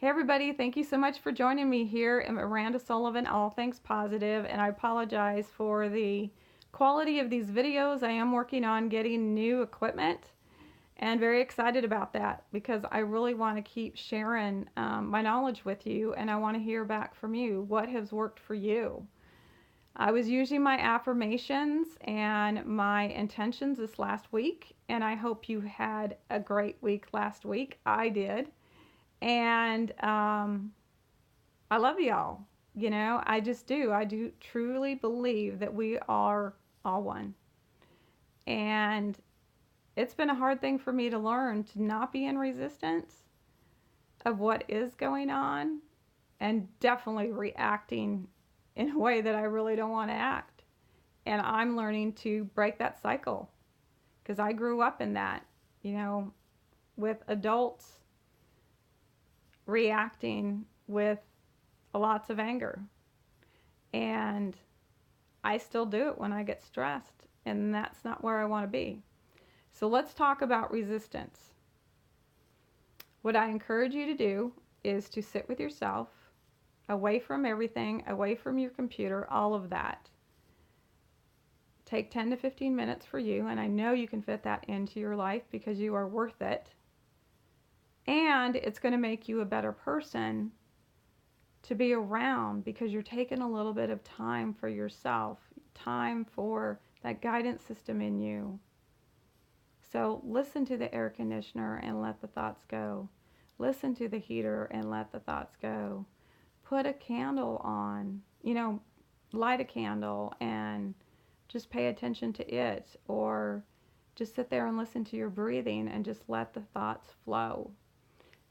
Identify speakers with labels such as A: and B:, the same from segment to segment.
A: Hey everybody, thank you so much for joining me here. I'm Miranda Sullivan, All Things Positive, and I apologize for the quality of these videos. I am working on getting new equipment and very excited about that because I really want to keep sharing my knowledge with you, and I want to hear back from you. What has worked for you? I was using my affirmations and my intentions this last week, and I hope you had a great week last week. I did. And I love y'all. I just do. I do truly believe that we are all one. And it's been a hard thing for me to learn to not be in resistance of what is going on and definitely reacting in a way that I really don't want to act. And I'm learning to break that cycle because I grew up in that, with adults reacting with lots of anger. And I still do it when I get stressed, and that's not where I want to be. So let's talk about resistance. What I encourage you to do is to sit with yourself, away from everything, away from your computer, all of that. Take 10 to 15 minutes for you, and I know you can fit that into your life because you are worth it. And it's going to make you a better person to be around because you're taking a little bit of time for yourself, time for that guidance system in you. So listen to the air conditioner and let the thoughts go. Listen to the heater and let the thoughts go. Put a candle on, light a candle and just pay attention to it, or just sit there and listen to your breathing and just let the thoughts flow.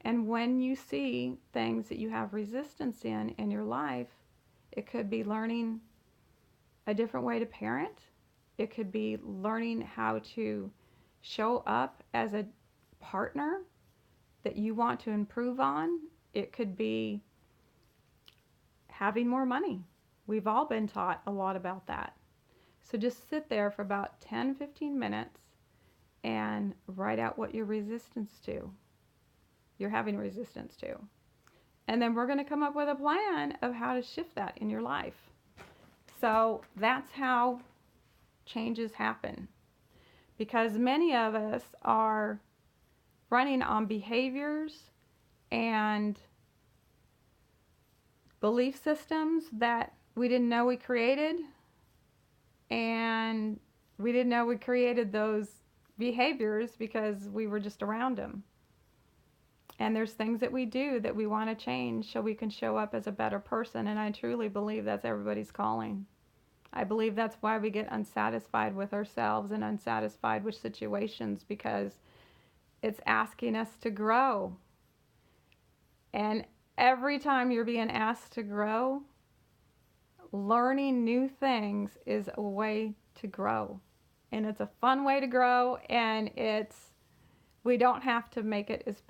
A: And when you see things that you have resistance in your life, it could be learning a different way to parent. It could be learning how to show up as a partner that you want to improve on. It could be having more money. We've all been taught a lot about that. So just sit there for about 10-15 minutes and write out what you're having resistance to. And then we're going to come up with a plan of how to shift that in your life. So that's how changes happen. Because many of us are running on behaviors and belief systems that we didn't know we created. And we didn't know we created those behaviors because we were just around them. And there's things that we do that we want to change so we can show up as a better person. And I truly believe that's everybody's calling. I believe that's why we get unsatisfied with ourselves and unsatisfied with situations, because it's asking us to grow. And every time you're being asked to grow, learning new things is a way to grow. And it's a fun way to grow, and we don't have to make it as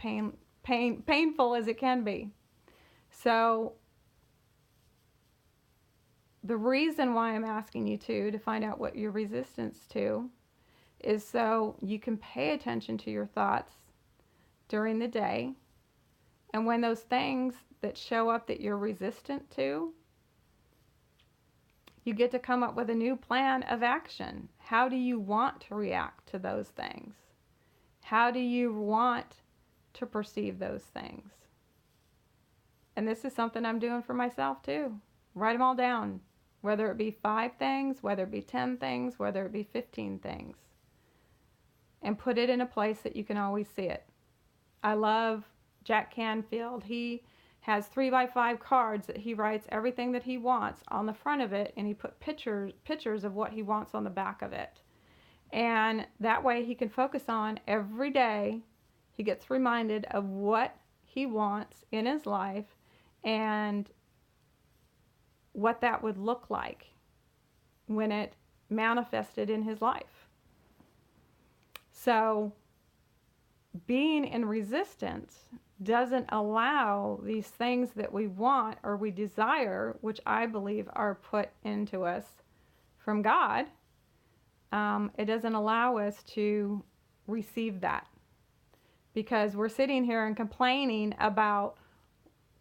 A: painful as it can be. So the reason why I'm asking you to find out what you're resistant to is so you can pay attention to your thoughts during the day. And when those things that show up that you're resistant to, you get to come up with a new plan of action. How do you want to react to those things? How do you want to perceive those things? And this is something I'm doing for myself too. Write them all down, whether it be 5 things, whether it be 10 things, whether it be 15 things, and put it in a place that you can always see it. I love Jack Canfield. He has 3x5 cards that he writes everything that he wants on the front of it, and he put pictures of what he wants on the back of it. And that way he can focus on every day. He gets reminded of what he wants in his life and what that would look like when it manifested in his life. So being in resistance doesn't allow these things that we want or we desire, which I believe are put into us from God. It doesn't allow us to receive that, because we're sitting here and complaining about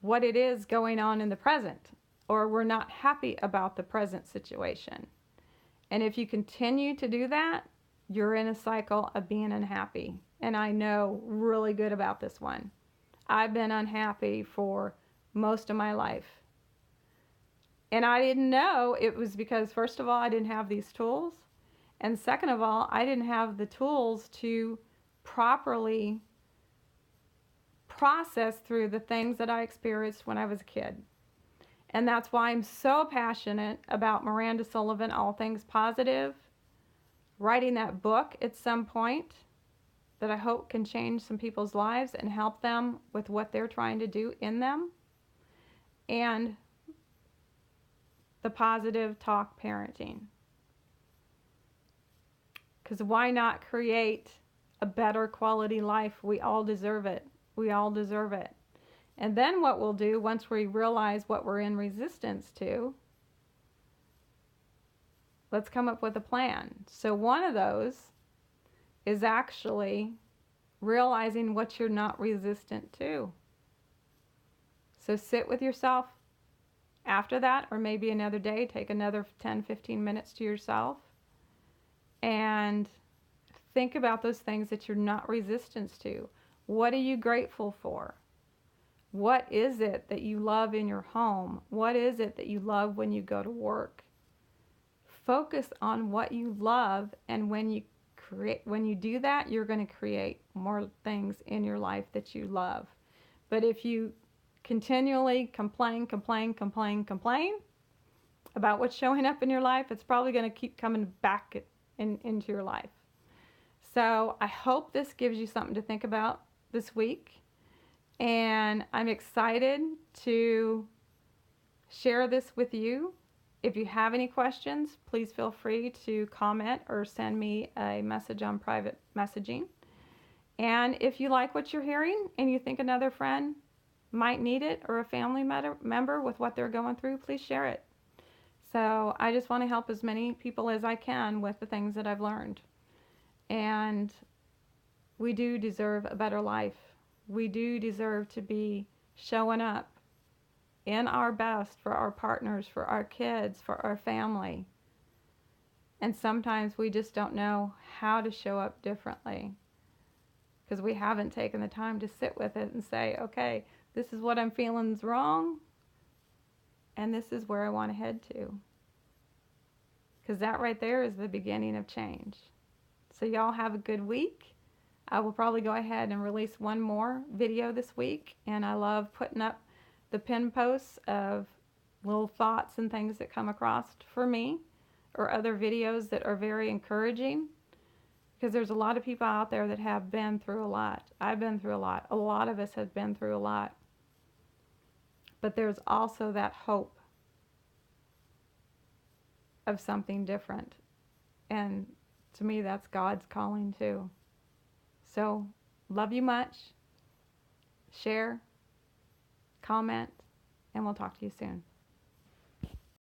A: what it is going on in the present, or we're not happy about the present situation. And if you continue to do that, you're in a cycle of being unhappy. And I know really good about this one. I've been unhappy for most of my life. And I didn't know it was because, first of all, I didn't have these tools. And second of all, I didn't have the tools to properly process through the things that I experienced when I was a kid. And that's why I'm so passionate about Miranda Sullivan, All Things Positive, writing that book at some point that I hope can change some people's lives and help them with what they're trying to do in them, and the Positive Talk Parenting. Because why not create a better quality life? We all deserve it. We all deserve it. And then what we'll do once we realize what we're in resistance to, let's come up with a plan. So one of those is actually realizing what you're not resistant to. So sit with yourself after that, or maybe another day, take another 10-15 minutes to yourself and think about those things that you're not resistant to. What are you grateful for? What is it that you love in your home? What is it that you love when you go to work? Focus on what you love, and when you do that, you're going to create more things in your life that you love. But if you continually complain about what's showing up in your life, it's probably going to keep coming back into your life. So I hope this gives you something to think about this week. And I'm excited to share this with you. If you have any questions, please feel free to comment or send me a message on private messaging. And if you like what you're hearing and you think another friend might need it, or a family member with what they're going through, please share it. So I just want to help as many people as I can with the things that I've learned. And we do deserve a better life. We do deserve to be showing up in our best for our partners, for our kids, for our family. And sometimes we just don't know how to show up differently because we haven't taken the time to sit with it and say, okay, this is what I'm feeling is wrong, and this is where I want to head to. Because that right there is the beginning of change. So y'all have a good week. I will probably go ahead and release one more video this week, and I love putting up the pin posts of little thoughts and things that come across for me, or other videos that are very encouraging, because there's a lot of people out there that have been through a lot. I've been through a lot. A lot of us have been through a lot. But there's also that hope of something different. And to me, that's God's calling too. So, love you much. Share, comment, and we'll talk to you soon.